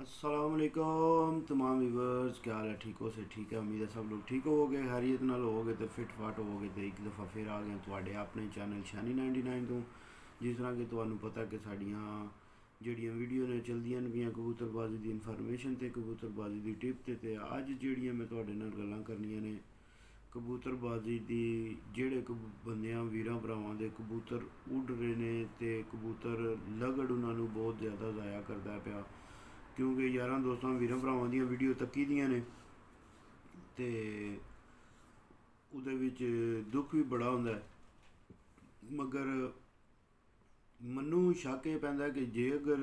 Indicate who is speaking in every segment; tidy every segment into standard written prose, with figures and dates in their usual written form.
Speaker 1: अस्सलामुअलैकुम तमाम व्यूवर्स, क्या हाल है? ठीक हो? से ठीक है, उम्मीद है सब लोग ठीक होवोगे, हैरियत नाल होवोगे तो फिट फाट होवोगे। तो एक दफ़ा फिर आ गए तुहाडे अपने चैनल शानी 99 तो। जिस तरह कि तुहानू पता कि साड़ियाँ ਜਿਹੜੀਆਂ ਵੀਡੀਓ ਨੇ ਚਲਦੀਆਂ ਪਈਆਂ ਕਬੂਤਰਬਾਜ਼ੀ ਦੀ ਇਨਫੋਰਮੇਸ਼ਨ ਤੇ ਕਬੂਤਰਬਾਜ਼ੀ ਦੀ ਟਿਪ ਤੇ ਅੱਜ ਜਿਹੜੀਆਂ ਮੈਂ ਤੁਹਾਡੇ ਨਾਲ ਗੱਲਾਂ ਕਰਨੀਆਂ ਨੇ ਕਬੂਤਰਬਾਜ਼ੀ ਦੀ। ਜਿਹੜੇ ਬੰਦਿਆਂ ਵੀਰਾਂ ਭਰਾਵਾਂ ਦੇ ਕਬੂਤਰ ਉੱਡ ਰਹੇ ਨੇ ਤੇ ਕਬੂਤਰ ਲਗੜ ਉਹਨਾਂ ਨੂੰ ਬਹੁਤ ਜ਼ਿਆਦਾ ਜ਼ਾਇਆ ਕਰਦਾ ਪਿਆ, ਕਿਉਂਕਿ ਯਾਰਾਂ ਦੋਸਤਾਂ ਵੀਰਾਂ ਭਰਾਵਾਂ ਦੀਆਂ ਵੀਡੀਓ ਤੱਕੀ ਦੀਆਂ ਨੇ ਤੇ ਉਹਦੇ ਵਿੱਚ ਦੁੱਖ ਵੀ ਬੜਾ ਹੁੰਦਾ ਹੈ। ਮਗਰ ਮੈਨੂੰ ਸ਼ੱਕ ਇਹ ਪੈਂਦਾ ਕਿ ਜੇ ਅਗਰ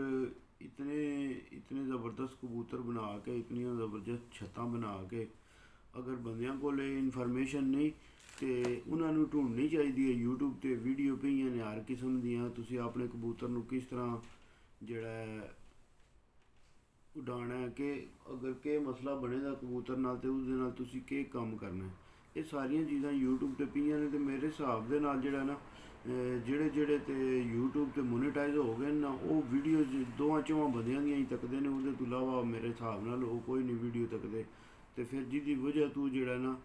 Speaker 1: ਇਤਨੇ ਜ਼ਬਰਦਸਤ ਕਬੂਤਰ ਬਣਾ ਕੇ, ਇਤਨੀਆਂ ਜ਼ਬਰਦਸਤ ਛੱਤਾਂ ਬਣਾ ਕੇ ਅਗਰ ਬੰਦਿਆਂ ਕੋਲ ਇਨਫੋਰਮੇਸ਼ਨ ਨਹੀਂ ਤੇ ਉਹਨਾਂ ਨੂੰ ਢੂੰਡਣੀ ਚਾਹੀਦੀ ਹੈ। YouTube 'ਤੇ ਵੀਡੀਓ ਪਈਆਂ ਨੇ ਹਰ ਕਿਸਮ ਦੀਆਂ, ਤੁਸੀਂ ਆਪਣੇ ਕਬੂਤਰ ਨੂੰ ਕਿਸ ਤਰ੍ਹਾਂ ਜਿਹੜਾ ਉਡਾਉਣਾ ਹੈ, ਕਿ ਅਗਰ ਕਿ ਮਸਲਾ ਬਣੇਗਾ ਕਬੂਤਰ ਨਾਲ ਤੇ ਉਸਦੇ ਨਾਲ ਤੁਸੀਂ ਕੀ ਕੰਮ ਕਰਨਾ, ਇਹ ਸਾਰੀਆਂ ਚੀਜ਼ਾਂ YouTube 'ਤੇ ਪਈਆਂ ਨੇ। ਤੇ ਮੇਰੇ ਹਿਸਾਬ ਦੇ ਨਾਲ ਜਿਹੜਾ ਨਾ ਜਿਹੜੇ ਤੇ YouTube 'ਤੇ ਮੋਨੀਟਾਈਜ਼ ਹੋ ਗਏ ਨਾ, ਉਹ ਵੀਡੀਓ ਦੋਵਾਂ ਚੋਵਾਂ ਬੰਦਿਆਂ ਦੀਆਂ ਹੀ ਤੱਕਦੇ ਨੇ, ਉਹਦੇ ਤੋਂ ਇਲਾਵਾ ਮੇਰੇ ਹਿਸਾਬ ਨਾਲ ਉਹ ਕੋਈ ਨਹੀਂ ਵੀਡੀਓ ਤੱਕਦੇ। ਤੇ ਫਿਰ ਜਿਹਦੀ ਵਜ੍ਹਾ ਤੋਂ ਜਿਹੜਾ ਨਾ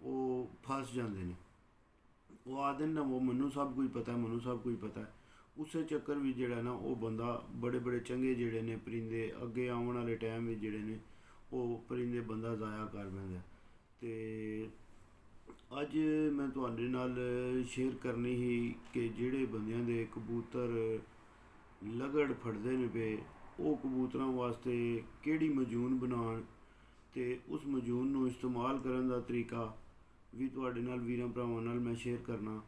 Speaker 1: ਉਹ ਫਸ ਜਾਂਦੇ ਨੇ। ਉਹ ਆਖਦੇ ਨੇ ਨਾ ਉਹ ਮੈਨੂੰ ਸਭ ਕੁਝ ਪਤਾ, ਮੈਨੂੰ ਸਭ ਕੁਝ ਪਤਾ। ਉਸੇ ਚੱਕਰ ਵਿੱਚ ਜਿਹੜਾ ਨਾ ਉਹ ਬੰਦਾ ਬੜੇ ਚੰਗੇ ਜਿਹੜੇ ਨੇ ਪਰਿੰਦੇ ਅੱਗੇ ਆਉਣ ਵਾਲੇ ਟਾਈਮ ਵਿੱਚ ਜਿਹੜੇ ਨੇ ਉਹ ਪਰਿੰਦੇ ਬੰਦਾ ਜ਼ਾਇਆ ਕਰ ਪੈਂਦਾ। ਤੇ ਅੱਜ ਮੈਂ ਤੁਹਾਡੇ ਨਾਲ ਸ਼ੇਅਰ ਕਰਨੀ ਸੀ ਕਿ ਜਿਹੜੇ ਬੰਦਿਆਂ ਦੇ ਕਬੂਤਰ ਲਗੜ ਫੜਦੇ ਨੇ ਪਏ, ਉਹ ਕਬੂਤਰਾਂ ਵਾਸਤੇ ਕਿਹੜੀ ਮਜੂਨ ਬਣਾਉਣ ਤੇ ਉਸ ਮਜੂਨ ਨੂੰ ਇਸਤੇਮਾਲ ਕਰਨ ਦਾ ਤਰੀਕਾ ਵੀ ਤੁਹਾਡੇ ਨਾਲ ਵੀਰਾਂ ਭਰਾਵਾਂ ਨਾਲ ਮੈਂ ਸ਼ੇਅਰ ਕਰਨਾ।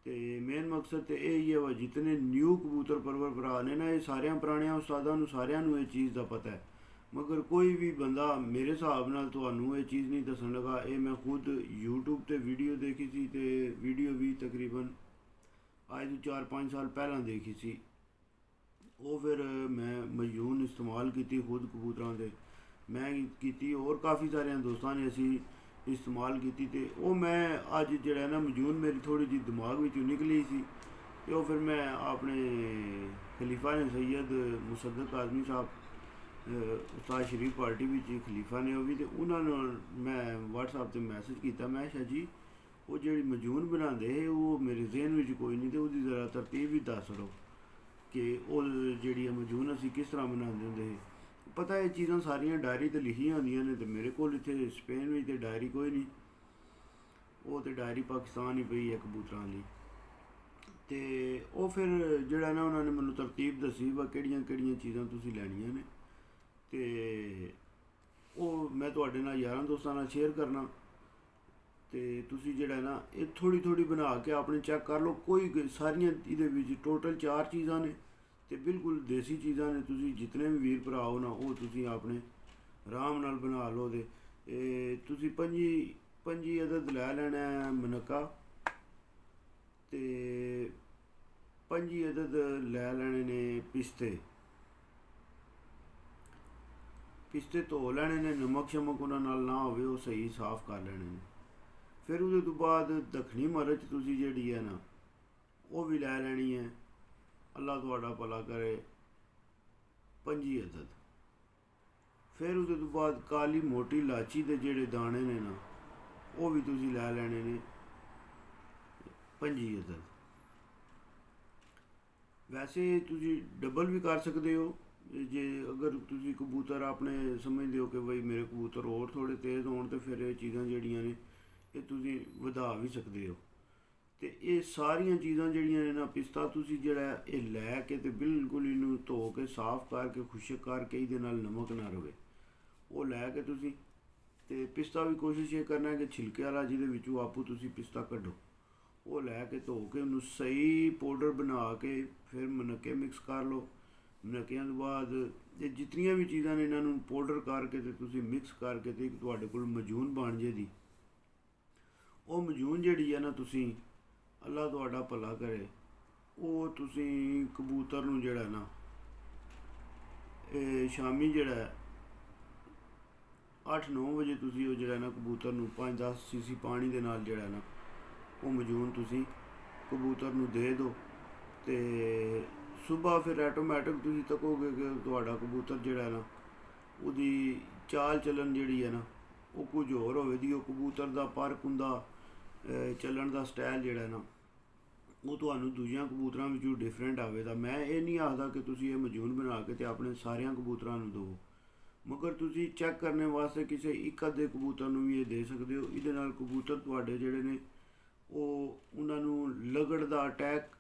Speaker 1: ਤੇ ਮੇਨ ਮਕਸਦ ਤੇ ਇਹ ਹੀ ਹੈ ਵਾ, ਜਿਤਨੇ ਨਿਊ ਕਬੂਤਰ ਪਰਵਰ ਭਰਾ ਨੇ ਨਾ, ਇਹ ਸਾਰਿਆਂ ਪੁਰਾਣਿਆਂ ਉਸਤਾਦਾਂ ਨੂੰ ਸਾਰਿਆਂ ਨੂੰ ਇਹ ਚੀਜ਼ ਦਾ ਪਤਾ ਹੈ। ਮਗਰ ਕੋਈ ਵੀ ਬੰਦਾ ਮੇਰੇ ਹਿਸਾਬ ਨਾਲ ਤੁਹਾਨੂੰ ਇਹ ਚੀਜ਼ ਨਹੀਂ ਦੱਸਣ ਲੱਗਾ। ਇਹ ਮੈਂ ਖੁਦ YouTube 'ਤੇ ਵੀਡੀਓ ਦੇਖੀ ਸੀ ਤੇ ਵੀਡੀਓ ਵੀ ਤਕਰੀਬਨ ਅੱਜ ਤੋਂ 4-5 ਸਾਲ ਪਹਿਲਾਂ ਦੇਖੀ ਸੀ। ਉਹ ਫਿਰ ਮੈਂ ਮਜੂਨ ਇਸਤੇਮਾਲ ਕੀਤੀ ਖੁਦ ਕਬੂਤਰਾਂ ਦੇ, ਮੈਂ ਕੀਤੀ, ਹੋਰ ਕਾਫੀ ਸਾਰਿਆਂ ਦੋਸਤਾਂ ਨੇ ਅਸੀਂ ਇਸਤੇਮਾਲ ਕੀਤੀ। ਤੇ ਉਹ ਮੈਂ ਅੱਜ ਜਿਹੜਾ ਨਾ ਮਜੂਨ ਮੇਰੀ ਥੋੜ੍ਹੀ ਜਿਹੀ ਦਿਮਾਗ ਵਿੱਚੋਂ ਨਿਕਲੀ ਸੀ ਤੇ ਉਹ ਫਿਰ ਮੈਂ ਆਪਣੇ ਖਲੀਫਾ ਨੇ ਸੈयद ਮੁਸੱਦਕ ਆਜ਼ਮੀ ਸਾਹਿਬ, ਉਸਤਾਦ ਸ਼ਰੀਫ ਪਾਰਟੀ ਵਿੱਚ ਖਲੀਫਾ ਨੇ ਉਹ ਵੀ, ਤੇ ਉਹਨਾਂ ਨੂੰ ਮੈਂ WhatsApp 'ਤੇ ਮੈਸੇਜ ਕੀਤਾ। ਮੈਂ ਸ਼ਾਹ ਜੀ ਉਹ ਜਿਹੜੀ ਮਜੂਨ ਬਣਾਉਂਦੇ ਉਹ ਮੇਰੇ ਜ਼ਿਹਨ ਵਿੱਚ ਕੋਈ ਨਹੀਂ, ਤੇ ਉਹਦੀ ਜ਼ਰਾ ਤਰਤੀਬ ਵੀ ਦੱਸ ਦਿਓ ਕਿ ਉਹ ਜਿਹੜੀ ਮਜੂਨ ਅਸੀਂ ਕਿਸ ਤਰ੍ਹਾਂ ਬਣਾਉਂਦੇ ਹੁੰਦੇ ਸੀ। ਪਤਾ ਇਹ ਚੀਜ਼ਾਂ ਸਾਰੀਆਂ ਡਾਇਰੀ 'ਤੇ ਲਿਖੀਆਂ ਹੁੰਦੀਆਂ ਨੇ, ਤੇ ਮੇਰੇ ਕੋਲ ਇੱਥੇ ਸਪੇਨ ਵਿੱਚ ਤੇ ਡਾਇਰੀ ਕੋਈ ਨਹੀਂ, ਉਹ ਤੇ ਡਾਇਰੀ ਪਾਕਿਸਤਾਨ ਹੀ ਪਈ ਹੈ ਕਬੂਤਰਾਂ ਦੀ। ਤੇ ਉਹ ਫਿਰ ਜਿਹੜਾ ਨਾ ਉਹਨਾਂ ਨੇ ਮੈਨੂੰ ਤਰਤੀਬ ਦੱਸੀ ਵਾ ਕਿਹੜੀਆਂ ਚੀਜ਼ਾਂ ਤੁਸੀਂ ਲੈਣੀਆਂ ਨੇ, ਤੇ ਉਹ ਮੈਂ ਤੁਹਾਡੇ ਨਾਲ ਯਾਰਾਂ ਦੋਸਤਾਂ ਨਾਲ ਸ਼ੇਅਰ ਕਰਨਾ। ਤੇ ਤੁਸੀਂ ਜਿਹੜਾ ਨਾ ਇਹ ਥੋੜ੍ਹੀ ਬਣਾ ਕੇ ਆਪਣੇ ਚੈੱਕ ਕਰ ਲਓ। ਕੋਈ ਸਾਰੀਆਂ ਇਹਦੇ ਵਿੱਚ ਟੋਟਲ 4 ਚੀਜ਼ਾਂ ਨੇ ਤੇ ਬਿਲਕੁਲ ਦੇਸੀ ਚੀਜ਼ਾਂ ਨੇ। ਤੁਸੀਂ ਜਿਤਨੇ ਵੀ ਵੀਰ ਭਰਾ ਹੋ ਨਾ, ਉਹ ਤੁਸੀਂ ਆਪਣੇ ਆਰਾਮ ਨਾਲ ਬਣਾ ਲਓ। ਤੇ ਤੁਸੀਂ 25 ਅਦਦ ਲੈ ਲੈਣਾ ਮਨਕਾ, ਤੇ 25 ਅਦਦ ਲੈ ਲੈਣੇ ਨੇ ਪਿਸਤੇ ਧੋ ਲੈਣੇ ਨੇ, ਨਮਕ ਸ਼ਮਕ ਉਹਨਾਂ ਨਾਲ ਨਾ ਹੋਵੇ, ਉਹ ਸਹੀ ਸਾਫ਼ ਕਰ ਲੈਣੇ ਨੇ। ਫਿਰ ਉਹਦੇ ਤੋਂ ਬਾਅਦ ਦੱਖਣੀ ਮਿਰਚ ਤੁਸੀਂ ਜਿਹੜੀ ਹੈ ਨਾ ਉਹ ਵੀ ਲੈ ਲੈਣੀ ਹੈ, ਅੱਲਾ ਤੁਹਾਡਾ ਭਲਾ ਕਰੇ, 25 ਅਦਦ। ਫਿਰ ਉਹਦੇ ਤੋਂ ਬਾਅਦ ਕਾਲੀ ਮੋਟੀ ਇਲਾਚੀ ਦੇ ਜਿਹੜੇ ਦਾਣੇ ਨੇ ਨਾ ਉਹ ਵੀ ਤੁਸੀਂ ਲੈ ਲੈਣੇ ਨੇ 25 ਅਦਦ। ਵੈਸੇ ਤੁਸੀਂ ਡਬਲ ਵੀ ਕਰ ਸਕਦੇ ਹੋ, ਜੇ ਅਗਰ ਤੁਸੀਂ ਕਬੂਤਰ ਆਪਣੇ ਸਮਝਦੇ ਹੋ ਕਿ ਬਈ ਮੇਰੇ ਕਬੂਤਰ ਹੋਰ ਥੋੜ੍ਹੇ ਤੇਜ਼ ਹੋਣ, ਤੇ ਫਿਰ ਇਹ ਚੀਜ਼ਾਂ ਜਿਹੜੀਆਂ ਨੇ ਇਹ ਤੁਸੀਂ ਵਧਾ ਵੀ ਸਕਦੇ ਹੋ। ਤੇ ਇਹ ਸਾਰੀਆਂ ਚੀਜ਼ਾਂ ਜਿਹੜੀਆਂ ਨੇ ਨਾ, ਪਿਸਤਾ ਤੁਸੀਂ ਜਿਹੜਾ ਇਹ ਲੈ ਕੇ ਤੇ ਬਿਲਕੁਲ ਇਹਨੂੰ ਧੋ ਕੇ ਸਾਫ਼ ਕਰਕੇ ਖੁਸ਼ਕ ਕਰਕੇ, ਇਹਦੇ ਨਾਲ ਨਮਕ ਨਾ ਰਵੇ, ਉਹ ਲੈ ਕੇ ਤੁਸੀਂ ਤੇ ਪਿਸਤਾ ਵੀ ਕੋਸ਼ਿਸ਼ ਇਹ ਕਰਨਾ ਕਿ ਛਿਲਕੇ ਵਾਲਾ ਜਿਹਦੇ ਵਿੱਚੋਂ ਆਪੂ ਤੁਸੀਂ ਪਿਸਤਾ ਕੱਢੋ, ਉਹ ਲੈ ਕੇ ਧੋ ਕੇ ਉਹਨੂੰ ਸਹੀ ਪਾਊਡਰ ਬਣਾ ਕੇ ਫਿਰ ਮਨੱਕੇ ਮਿਕਸ ਕਰ ਲਓ। ਮਨੱਕਿਆਂ ਤੋਂ ਬਾਅਦ ਇਹ ਜਿਤਨੀਆਂ ਵੀ ਚੀਜ਼ਾਂ ਨੇ ਇਹਨਾਂ ਨੂੰ ਪਾਊਡਰ ਕਰਕੇ ਤੇ ਤੁਸੀਂ ਮਿਕਸ ਕਰਕੇ ਤੇ ਇੱਕ ਤੁਹਾਡੇ ਕੋਲ ਮਜੂਨ ਬਣ ਜਾਏਗੀ। ਉਹ ਮਜੂਨ ਜਿਹੜੀ ਹੈ ਨਾ, ਤੁਸੀਂ ਅੱਲਾ ਤੁਹਾਡਾ ਭਲਾ ਕਰੇ, ਉਹ ਤੁਸੀਂ ਕਬੂਤਰ ਨੂੰ ਜਿਹੜਾ ਨਾ ਇਹ ਸ਼ਾਮੀ ਜਿਹੜਾ 8-9 ਵਜੇ ਤੁਸੀਂ ਉਹ ਜਿਹੜਾ ਨਾ ਕਬੂਤਰ ਨੂੰ 5-10 ਸੀਸੀ ਪਾਣੀ ਦੇ ਨਾਲ ਜਿਹੜਾ ਨਾ ਉਹ ਮਜੂਨ ਤੁਸੀਂ ਕਬੂਤਰ ਨੂੰ ਦੇ ਦਿਓ। ਤੇ ਸੁਬਾਹ ਫਿਰ ਆਟੋਮੈਟਿਕ ਤੁਸੀਂ ਤੱਕੋਗੇ ਕਿ ਤੁਹਾਡਾ ਕਬੂਤਰ ਜਿਹੜਾ ਨਾ ਉਹਦੀ ਚਾਲ ਚੱਲਣ ਜਿਹੜੀ ਹੈ ਨਾ ਉਹ ਕੁਝ ਹੋਰ ਹੋਵੇਗੀ। ਉਹ ਕਬੂਤਰ ਦਾ ਪਰ ਕੁੰਦਾ ਚੱਲਣ ਦਾ ਸਟਾਈਲ ਜਿਹੜਾ ਨਾ ਉਹ ਤੁਹਾਨੂੰ ਦੂਜਿਆਂ ਕਬੂਤਰਾਂ ਵਿੱਚੋਂ ਡਿਫਰੈਂਟ ਆਵੇਗਾ। ਮੈਂ ਇਹ ਨਹੀਂ ਆਖਦਾ ਕਿ ਤੁਸੀਂ ਇਹ ਮਜੂਨ ਬਣਾ ਕੇ ਤੇ ਆਪਣੇ ਸਾਰਿਆਂ ਕਬੂਤਰਾਂ ਨੂੰ ਦਿਓ, ਮਗਰ ਤੁਸੀਂ ਚੈੱਕ ਕਰਨ ਵਾਸਤੇ ਕਿਸੇ ਇੱਕ ਅੱਧੇ ਕਬੂਤਰ ਨੂੰ ਵੀ ਇਹ ਦੇ ਸਕਦੇ ਹੋ। ਇਹਦੇ ਨਾਲ ਕਬੂਤਰ ਤੁਹਾਡੇ ਜਿਹੜੇ ਨੇ ਉਹਨਾਂ ਨੂੰ ਲਗੜ ਦਾ ਅਟੈਕ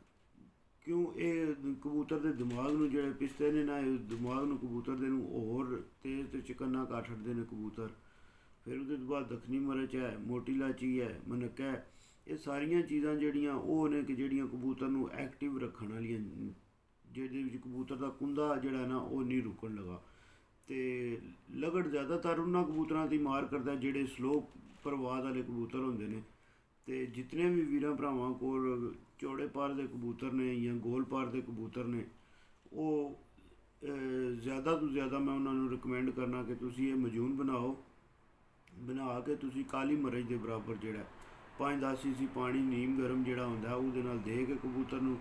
Speaker 1: ਕਿਉਂ, ਇਹ ਕਬੂਤਰ ਦੇ ਦਿਮਾਗ ਨੂੰ ਜਿਹੜੇ ਪਿਸਤੇ ਨੇ ਨਾ, ਇਹ ਦਿਮਾਗ ਨੂੰ ਕਬੂਤਰ ਦੇ ਨੂੰ ਹੋਰ ਤੇਜ਼ ਤੇ ਚਕੰਨਾ ਕਰ ਛੱਡਦੇ ਨੇ ਕਬੂਤਰ। ਫਿਰ ਉਹਦੇ ਤੋਂ ਬਾਅਦ ਦੱਖਣੀ ਮਿਰਚ ਹੈ, ਮੋਟੀ ਇਲਾਚੀ ਹੈ, ਮਨੱਕਾ ਹੈ, ਇਹ ਸਾਰੀਆਂ ਚੀਜ਼ਾਂ ਜਿਹੜੀਆਂ ਉਹ ਨੇ ਕਿ ਜਿਹੜੀਆਂ ਕਬੂਤਰ ਨੂੰ ਐਕਟਿਵ ਰੱਖਣ ਵਾਲੀਆਂ, ਜਿਹਦੇ ਵਿੱਚ ਕਬੂਤਰ ਦਾ ਕੁੰਦਾ ਜਿਹੜਾ ਨਾ ਉਹ ਨਹੀਂ ਰੁਕਣ ਲੱਗਾ। ਅਤੇ ਲਗੜ ਜ਼ਿਆਦਾਤਰ ਉਹਨਾਂ ਕਬੂਤਰਾਂ 'ਤੇ ਮਾਰ ਕਰਦਾ ਜਿਹੜੇ ਸਲੋ ਪਰਵਾਜ਼ ਵਾਲੇ ਕਬੂਤਰ ਹੁੰਦੇ ਨੇ। ਅਤੇ ਜਿਤਨੇ ਵੀ ਵੀਰਾਂ ਭਰਾਵਾਂ ਕੋਲ ਚੌੜੇ ਪਰ ਦੇ ਕਬੂਤਰ ਨੇ ਜਾਂ ਗੋਲ ਪਰ ਦੇ ਕਬੂਤਰ ਨੇ, ਉਹ ਜ਼ਿਆਦਾ ਤੋਂ ਜ਼ਿਆਦਾ ਮੈਂ ਉਹਨਾਂ ਨੂੰ ਰਿਕਮੈਂਡ ਕਰਨਾ ਕਿ ਤੁਸੀਂ ਇਹ ਮਜੂਨ ਬਣਾਓ। ਬਣਾ ਕੇ ਤੁਸੀਂ ਕਾਲੀ ਮਿਰਚ ਦੇ ਬਰਾਬਰ ਜਿਹੜਾ 5-10 cc ਪਾਣੀ ਨੀਮ ਗਰਮ ਜਿਹੜਾ ਹੁੰਦਾ ਉਹਦੇ ਨਾਲ ਦੇ ਕੇ ਕਬੂਤਰ ਨੂੰ,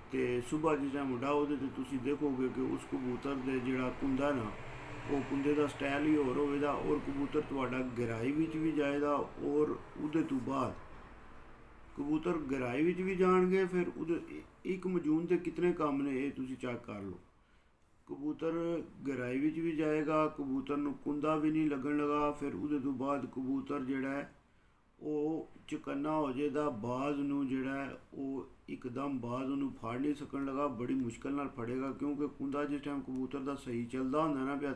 Speaker 1: ਅਤੇ ਸੁਬਾਹ ਜਿਸ ਟਾਈਮ ਉੱਡਾ ਉਹਦੇ 'ਤੇ ਤੁਸੀਂ ਦੇਖੋਗੇ ਕਿ ਉਸ ਕਬੂਤਰ ਦੇ ਜਿਹੜਾ ਕੁੰਦਾ ਨਾ ਉਹ ਕੁੰਦੇ ਦਾ ਸਟਾਈਲ ਹੀ ਹੋਰ ਹੋਵੇਗਾ, ਔਰ ਕਬੂਤਰ ਤੁਹਾਡਾ ਗਹਿਰਾਈ ਵਿੱਚ ਵੀ ਜਾਏਗਾ। ਔਰ ਉਹਦੇ ਤੋਂ ਬਾਅਦ ਕਬੂਤਰ ਗਹਿਰਾਈ ਵਿੱਚ ਵੀ ਜਾਣਗੇ। ਫਿਰ ਉਹਦੇ ਇੱਕ ਮਜੂਨ ਦੇ ਕਿਤਨੇ ਕੰਮ ਨੇ ਇਹ ਤੁਸੀਂ ਚੈੱਕ ਕਰ ਲਓ। ਕਬੂਤਰ ਗਹਿਰਾਈ ਵਿੱਚ ਵੀ ਜਾਏਗਾ, ਕਬੂਤਰ ਨੂੰ ਕੁੰਦਾ ਵੀ ਨਹੀਂ ਲੱਗਣ ਲੱਗਾ। ਫਿਰ ਉਹਦੇ ਤੋਂ ਬਾਅਦ ਕਬੂਤਰ ਜਿਹੜਾ ਹੈ ਉਹ ਚਕੰਨਾ ਹੋ ਜਾਏਗਾ, ਬਾਜ਼ ਨੂੰ ਜਿਹੜਾ ਹੈ ਉਹ ਇੱਕਦਮ ਬਾਜ਼ ਉਹਨੂੰ ਫੜ ਨਹੀਂ ਸਕਣ ਲੱਗਾ, ਬੜੀ ਮੁਸ਼ਕਿਲ ਨਾਲ ਫੜੇਗਾ, ਕਿਉਂਕਿ ਕੁੰਦਾ ਜਿਸ ਟਾਈਮ ਕਬੂਤਰ ਦਾ ਸਹੀ ਚੱਲਦਾ ਹੁੰਦਾ ਨਾ ਪਿਆ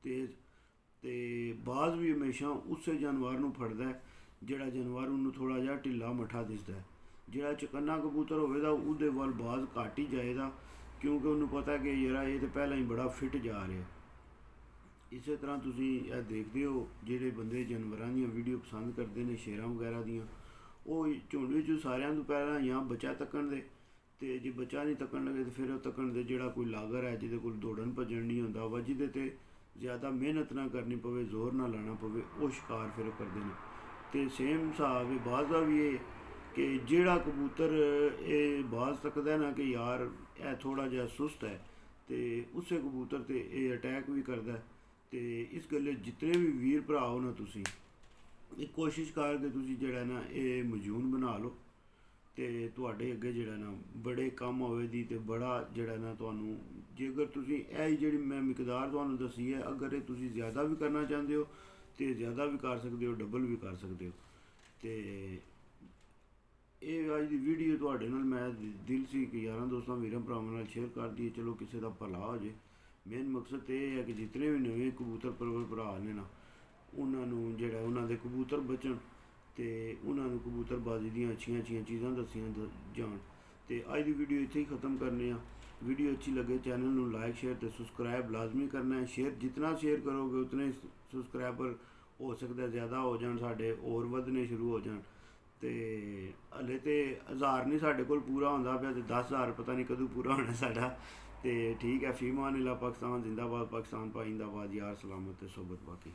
Speaker 1: ਤੇਜ਼, ਅਤੇ ਬਾਜ਼ ਵੀ ਹਮੇਸ਼ਾ ਉਸੇ ਜਾਨਵਰ ਨੂੰ ਫੜਦਾ ਜਿਹੜਾ ਜਾਨਵਰ ਉਹਨੂੰ ਥੋੜ੍ਹਾ ਜਿਹਾ ਢਿੱਲਾ ਮੱਠਾ ਦਿਸਦਾ। ਜਿਹੜਾ ਚਕੰਨਾ ਕਬੂਤਰ ਹੋਵੇਗਾ ਉਹਦੇ ਵੱਲ ਬਾਜ਼ ਘੱਟ ਹੀ ਜਾਏਗਾ, ਕਿਉਂਕਿ ਉਹਨੂੰ ਪਤਾ ਕਿ ਯਾਰ ਇਹ ਤਾਂ ਪਹਿਲਾਂ ਹੀ ਬੜਾ ਫਿੱਟ ਜਾ ਰਿਹਾ। ਇਸੇ ਤਰ੍ਹਾਂ ਤੁਸੀਂ ਇਹ ਦੇਖਦੇ ਹੋ ਜਿਹੜੇ ਬੰਦੇ ਜਾਨਵਰਾਂ ਦੀਆਂ ਵੀਡੀਓ ਪਸੰਦ ਕਰਦੇ ਨੇ, ਸ਼ੇਰਾਂ ਵਗੈਰਾ ਦੀਆਂ, ਉਹ ਝੁੰਡ ਵਿੱਚ ਸਾਰਿਆਂ ਤੋਂ ਪਹਿਲਾਂ ਜਾਂ ਬੱਚਾ ਤੱਕਣ ਦੇ, ਅਤੇ ਜੇ ਬੱਚਾ ਨਹੀਂ ਤੱਕਣ ਲੱਗੇ ਤਾਂ ਫਿਰ ਉਹ ਤੱਕਣ ਦੇ ਜਿਹੜਾ ਕੋਈ ਲਾਗਰ ਹੈ ਜਿਹਦੇ ਕੋਲ ਦੌੜਨ ਭੱਜਣ ਨਹੀਂ ਹੁੰਦਾ ਵਾ, ਜਿਹਦੇ 'ਤੇ ਜ਼ਿਆਦਾ ਮਿਹਨਤ ਨਾ ਕਰਨੀ ਪਵੇ, ਜ਼ੋਰ ਨਾ ਲਾਣਾ ਪਵੇ, ਉਹ ਸ਼ਿਕਾਰ ਫਿਰ ਉਹ ਕਰਦੇ ਨੇ। ਅਤੇ ਸੇਮ ਹਿਸਾਬ ਇਹ ਬਾਜ਼ ਦਾ ਵੀ ਇਹ ਕਿ ਜਿਹੜਾ ਕਬੂਤਰ ਇਹ ਬਾਜ਼ ਸਕਦਾ ਨਾ ਕਿ ਯਾਰ ਇਹ ਥੋੜ੍ਹਾ ਜਿਹਾ ਸੁਸਤ ਹੈ, ਅਤੇ ਉਸੇ ਕਬੂਤਰ 'ਤੇ ਇਹ ਅਟੈਕ ਵੀ ਕਰਦਾ। ਅਤੇ ਇਸ ਗੱਲੇ ਜਿਤਨੇ ਵੀ ਵੀਰ ਭਰਾ ਹੋ ਨਾ, ਤੁਸੀਂ ਇਹ ਕੋਸ਼ਿਸ਼ ਕਰਕੇ ਤੁਸੀਂ ਜਿਹੜਾ ਨਾ ਇਹ ਮਜੂਨ ਬਣਾ ਲਓ, ਅਤੇ ਤੁਹਾਡੇ ਅੱਗੇ ਜਿਹੜਾ ਨਾ ਬੜੇ ਕੰਮ ਹੋਵੇਗੀ। ਅਤੇ ਬੜਾ ਜਿਹੜਾ ਨਾ ਤੁਹਾਨੂੰ, ਜੇਕਰ ਤੁਸੀਂ ਇਹ ਜਿਹੜੀ ਮੈਂ ਮਿਕਦਾਰ ਤੁਹਾਨੂੰ ਦੱਸੀ ਹੈ, ਅਗਰ ਇਹ ਤੁਸੀਂ ਜ਼ਿਆਦਾ ਵੀ ਕਰਨਾ ਚਾਹੁੰਦੇ ਹੋ ਅਤੇ ਜ਼ਿਆਦਾ ਵੀ ਕਰ ਸਕਦੇ ਹੋ, ਡਬਲ ਵੀ ਕਰ ਸਕਦੇ ਹੋ। ਅਤੇ ਇਹ ਅੱਜ ਦੀ ਵੀਡੀਓ ਤੁਹਾਡੇ ਨਾਲ ਮੈਂ ਦਿਲ ਸੀ ਕਿ ਯਾਰਾਂ ਦੋਸਤਾਂ ਵੀਰਾਂ ਭਰਾਵਾਂ ਨਾਲ ਸ਼ੇਅਰ ਕਰ ਦਈਏ, ਚਲੋ ਕਿਸੇ ਦਾ ਭਲਾ ਹੋ ਜੇ। ਮੇਨ ਮਕਸਦ ਇਹ ਹੈ ਕਿ ਜਿਤਨੇ ਵੀ ਨਵੇਂ ਕਬੂਤਰ ਪਰਵਰ ਭਰਾ ਨੇ ਨਾ, ਉਹਨਾਂ ਨੂੰ ਜਿਹੜਾ ਉਹਨਾਂ ਦੇ ਕਬੂਤਰ ਬਚਣ ਅਤੇ ਉਹਨਾਂ ਨੂੰ ਕਬੂਤਰਬਾਜ਼ੀ ਦੀਆਂ ਅੱਛੀਆਂ ਚੀਜ਼ਾਂ ਦੱਸੀਆਂ ਜਾਣ। ਅਤੇ ਅੱਜ ਦੀ ਵੀਡੀਓ ਇੱਥੇ ਹੀ ਖ਼ਤਮ ਕਰਨੇ ਆ। ਵੀਡੀਓ ਅੱਛੀ ਲੱਗੇ ਚੈਨਲ ਨੂੰ ਲਾਈਕ ਸ਼ੇਅਰ ਅਤੇ ਸਬਸਕ੍ਰਾਈਬ ਲਾਜ਼ਮੀ ਕਰਨਾ ਹੈ। ਜਿਤਨਾ ਸ਼ੇਅਰ ਕਰੋਗੇ ਉਤਨੇ ਸਬਸਕ੍ਰਾਈਬਰ ਹੋ ਸਕਦਾ ਜ਼ਿਆਦਾ ਹੋ ਜਾਣ, ਸਾਡੇ ਹੋਰ ਵਧਣੇ ਸ਼ੁਰੂ ਹੋ ਜਾਣ। ਅਤੇ ਹਲੇ ਤਾਂ 1000 ਨਹੀਂ ਸਾਡੇ ਕੋਲ ਪੂਰਾ ਹੁੰਦਾ ਪਿਆ, ਅਤੇ 10,000 ਪਤਾ ਨਹੀਂ ਕਦੋਂ ਪੂਰਾ ਹੋਣਾ ਸਾਡਾ। ਅਤੇ ਠੀਕ ਹੈ, ਫੀਮਾਨ ਅੱਲਾ, ਪਾਕਿਸਤਾਨ ਜ਼ਿੰਦਾਬਾਦ, ਪਾਕਿਸਤਾਨ ਪਾਇੰਦਾਬਾਦ, ਯਾਰ ਸਲਾਮਤ ਤੇ ਸੋਬਤ ਬਾਕੀ।